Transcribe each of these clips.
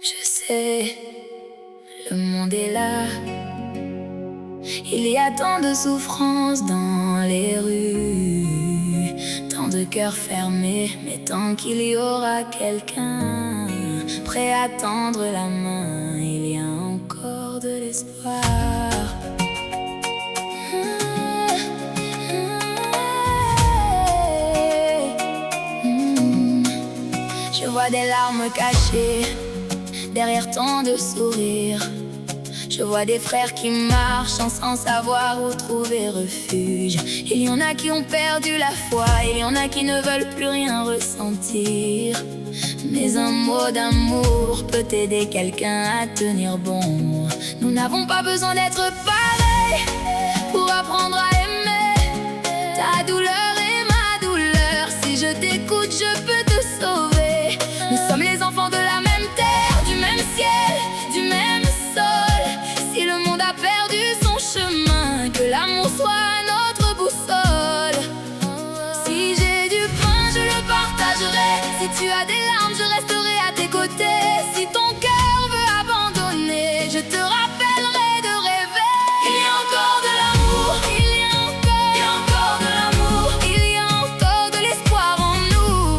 Je sais, le monde est là. Il y a tant de souffrance dans les rues, tant de cœurs fermés, mais tant qu'il y aura quelqu'un prêt à tendre la main, il y a encore de l'espoir. Je vois des larmes cachées derrière tant de sourires. Je vois des frères qui marchent sans savoir où trouver refuge. Il y en a qui ont perdu la foi, il y en a qui ne veulent plus rien ressentir. Mais un mot d'amour peut aider quelqu'un à tenir bon. Nous n'avons pas besoin d'être pareils pour apprendre à aimer. Ta douleur est ma douleur, si je t'écoute je peux te sauver. Nous sommes les enfants de la même terre, du même ciel, du même sol. Si le monde a perdu son chemin, que l'amour soit notre boussole. Si j'ai du pain, je le partagerai. Si tu as des larmes, je resterai à tes côtés. Si ton cœur veut abandonner, je te rappellerai de rêver. Il y a encore de l'amour, il y a encore de l'amour, il y a encore de l'espoir en nous.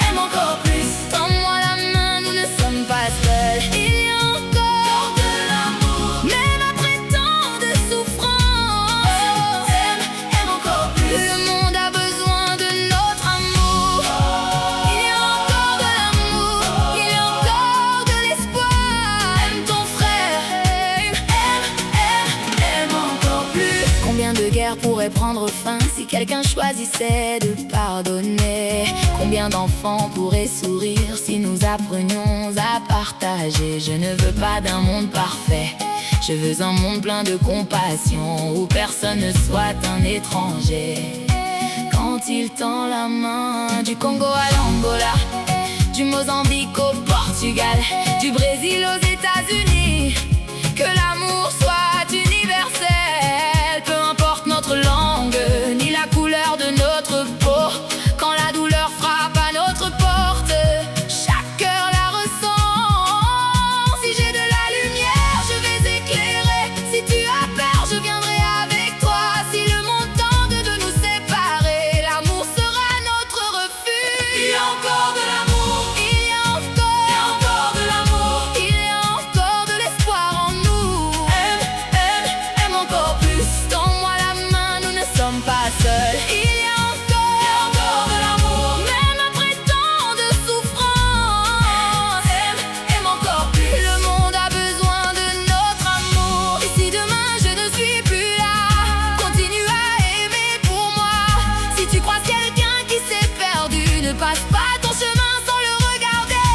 Aime encore plus. Tends-moi la main, nous ne sommes pas seuls. Il y a encore de l'amour, même après tant de souffrance. Aime encore plus. Le monde a besoin de notre amour. Il y a encore de l'amour, il y a encore de l'espoir. Aime ton frère, aime encore plus. Combien de guerres pourraient prendre fin si quelqu'un choisissait de pardonner? Combien d'enfants pourraient sourire si nous apprenions à partager? Je ne veux pas d'un monde parfait, je veux un monde plein de compassion, où personne ne soit un étranger. Quand il tend la main, du Congo à l'Angola, du Mozambique au Portugal, du Brésil aux États-Unis, que l'amour soit universel. Peu importe notre langue, ni la couleur de notre peau, quand la douleur frappe à notre porte, chaque cœur la ressent. Si j'ai de la lumière, je vais éclairer. Si tu as peur, je viendrai avec toi. Si le monde tente de nous séparer, l'amour sera notre refuge. Il y a encore de l'amour, il y a encore de l'amour, il y a encore de l'espoir en nous. Aime encore plus. Tends-moi la main, nous ne sommes pas seuls. Il y a encore de l'amour, même après tant de souffrance. Aime encore plus. Le monde a besoin de notre amour. Et si demain je ne suis plus là, continue à aimer pour moi. Si tu croises quelqu'un qui s'est perdu, ne passe pas ton chemin sans le regarder.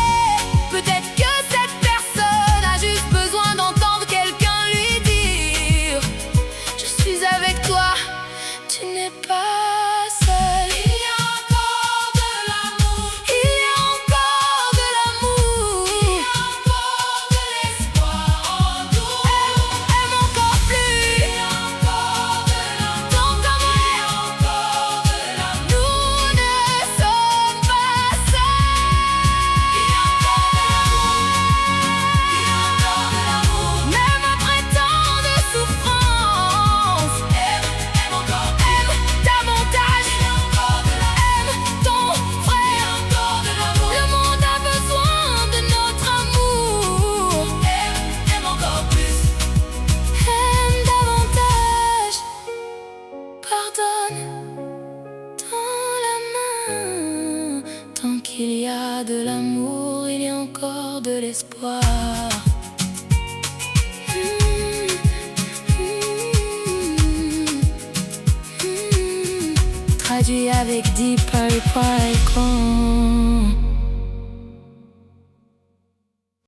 Peut-être que cette personne a juste besoin d'entendre quelqu'un lui dire: je suis avec toi, tu n'es pas seul. Il y a encore de l'amour, il y a encore de l'amour, il y a encore de l'espoir en nous. Aime encore plus, il y a encore de l'amour, tant comme il y a encore de l'amour. Nous ne sommes pas seuls. Il y a encore de l'amour, même après tant de souffrance. Aime encore, aime davantage. Il y a encore de l'amour, aime ton frère. Il y a encore de l'amour. Le monde a besoin de notre amour. Aime encore plus. Aime davantage. Pardonne. Tends la main. Tant qu'il y a de l'amour, il y a encore de l'espoir. Traduit avec Deep Purple.